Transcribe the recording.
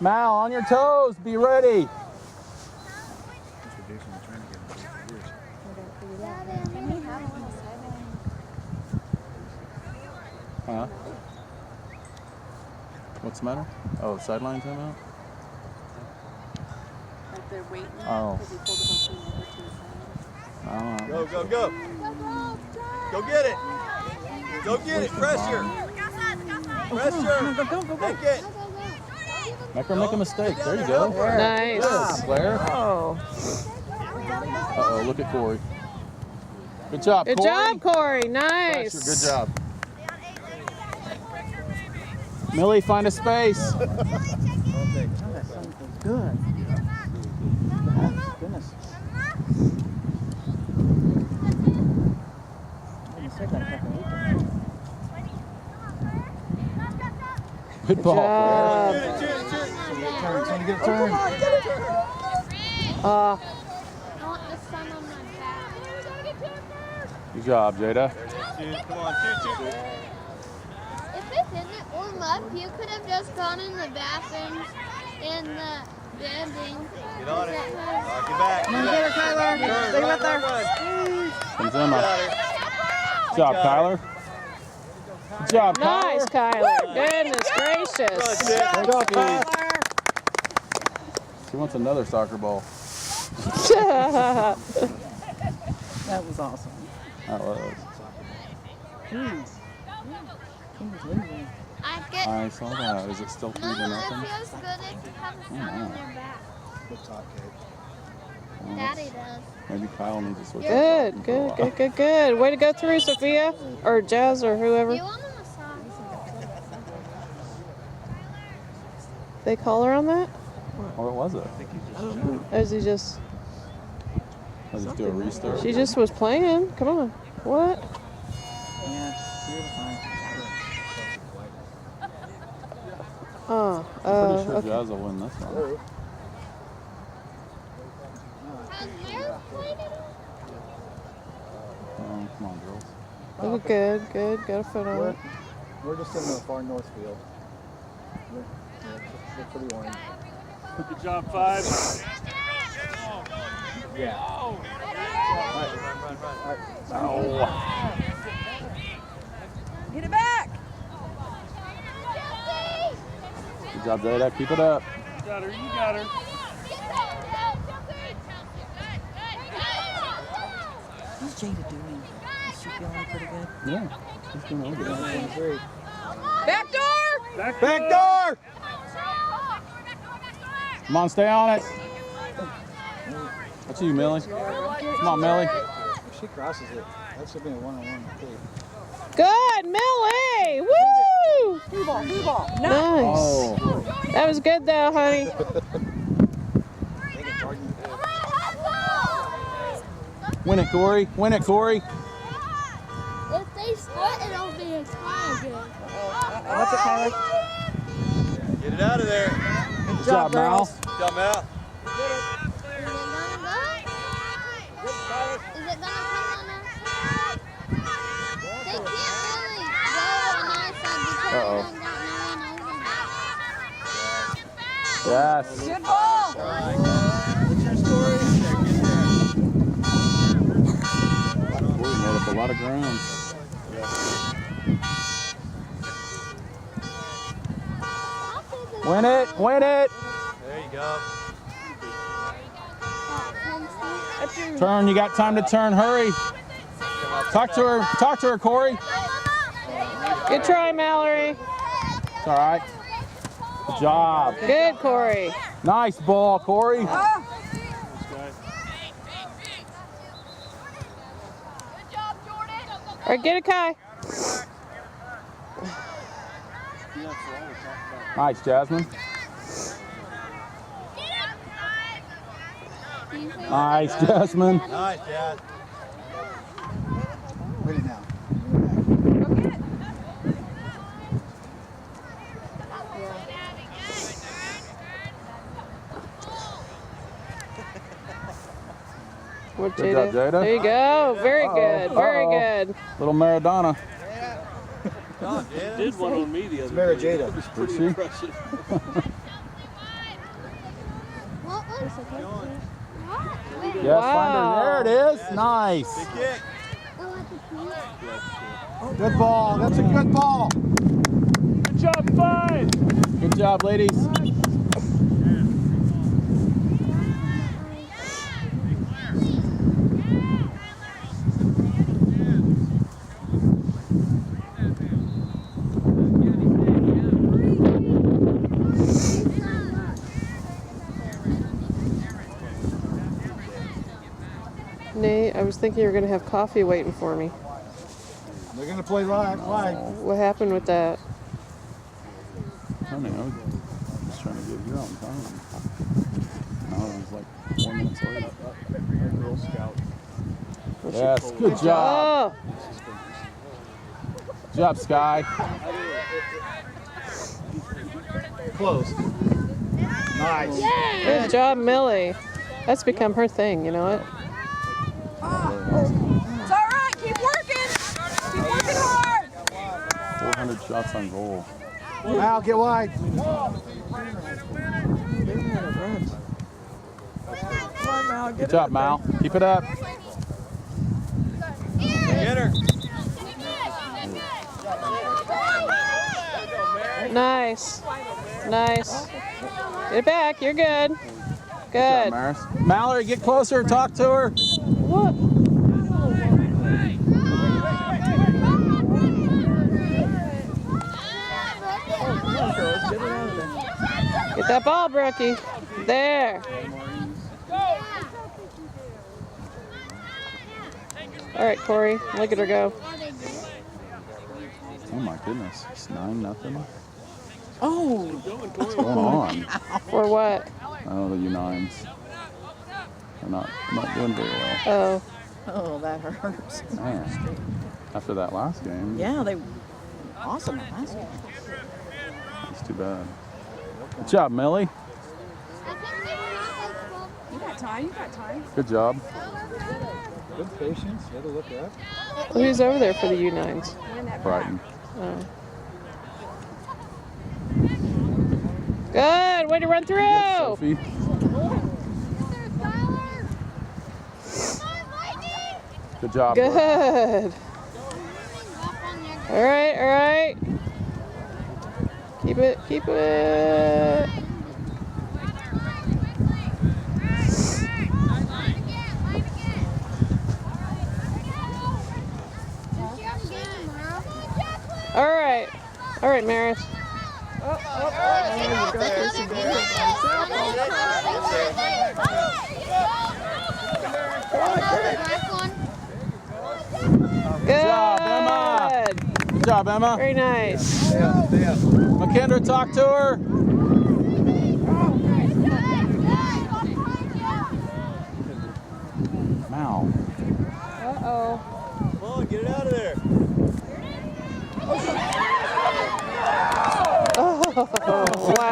Mal, on your toes. Be ready. Huh? What's the matter? Oh, sideline timeout? Like they're waiting. Oh. Because he pulled the whole team over to the side. Go, go, go. Go get it. Go get it. Pressure. Pressure. Take it. Make her make a mistake. There you go. Nice. Good, Claire. Oh. Uh-oh, look at Corey. Good job, Good Corey. job, Corey. Nice. Pressure, good job. Millie, find a space. Good. Oh, goodness. Good ball, job. Claire. Shoot it, shoot it, shoot it. Trying to get a turn. Uh, I want the sun on my back. Good job, Jada. Shoot, come on, shoot, shoot. If it didn't warm up, you could have just gone in the bathrooms in the building. Get on it. Lock your back. Come on, get her, Kyler. Stay right there. Comes Emma. Good job, Kyler. Good job, nice, Kyler. Kyler. Goodness gracious. Good job, Kyler. She wants another soccer ball. That was awesome. That was. I get. I saw that. Is it still 3 to Mama, nothing? it feels good if you have the sun on your back. Well, Daddy does. maybe Kyle needs to switch. Good, good, good, good, good. Way to go through, Sophia. Or Jazz or whoever. You want a massage? They call her on that? Or what was it? Or is he just... Let's just do a restart. She just was playing. Come on. What? Yeah, Oh, I'm pretty sure okay. Jazz will win this one. Has Mary played it? Come on, girls. Look good, good. Got a foot on it. We're just in the far north field. We're pretty orange. Good job, 5. Yeah. Get it back. Good job, Jada. Keep it up. You got her, you got her. How's Jada doing? Is she feeling pretty good? Yeah. She's doing all good. 23. Back door! Back door! Come on, stay on it. That's you, Millie. Come on, Millie. If she crosses it, that should be a one-on-one. Good, Millie! Woo! Blue ball, blue ball. Nice. Oh. That was good though, honey. Win it, Corey. Win it, Corey. If they split, it'll be a tie again. What's it, Kyler? Get it out of there. Good job, Mal. Good job, Mal. Is it gonna come on our side? They can't really go on our side because Uh-oh. we don't got no one over there. Yes. Good ball. Corey made up a lot of ground. Win it. Win it. There you go. Turn. You got time to turn. Hurry. Talk to her. Talk to her, Corey. Good try, Mallory. It's all right. Good job. Good, Corey. Nice ball, Corey. All right, get it, Kai. Nice, Jasmine. Nice, Jasmine. Nice, Jazz. Win it now. What, Good job, Jada. There you go. Very good. Very Uh-oh. good. Little Maradona. Good job, Jada. Did one on me the It's other Mara day. Jada. It was Did pretty she? impressive. Yes, Wow. find her. There it is. Nice. Big kick. Good ball. That's a good ball. Good job, five. Good job, ladies. Nate, I was thinking you were going to have coffee waiting for me. They're going to play flag. What happened with that? I don't know. I was trying to get here on time. Now it was like 4 minutes late. Girl Scout. Yes, good job. Oh, Good job, Sky. Close. Nice. good job, Millie. That's become her thing, you know what? It's all right. Keep working. Keep working hard. 400 shots on goal. Al, get wide. Come on, Mal. Good job, Mal. Keep it up. Get her. Nice. Nice. Get it back. You're good. Good Good. job, Maris. Mallory, get closer. Talk to her. What? Get that ball, Brookie. There. All right, Corey. Look at her go. Oh my goodness. It's 9-0. Oh, What's going on? For what? Oh, the U9s. They're not doing very well. Oh. oh, that hurts. Man. After that last game, Yeah, they awesome last game. it's too bad. Good job, Millie. You got time. You got time. Good job. Good patience. Had to look up. Who's over there for the U9s? Brighton. Oh. Good. Way to run through. Sophie. Good job. Brooke. Good. All right. All right. Keep it. Keep it. All right. All right, Maris. Good job, Emma. Good job, Emma. Very nice. Stay up. Stay up. McKendra, talk to her. Mal. Uh-oh. Come on, get it out of there. Oh, wow.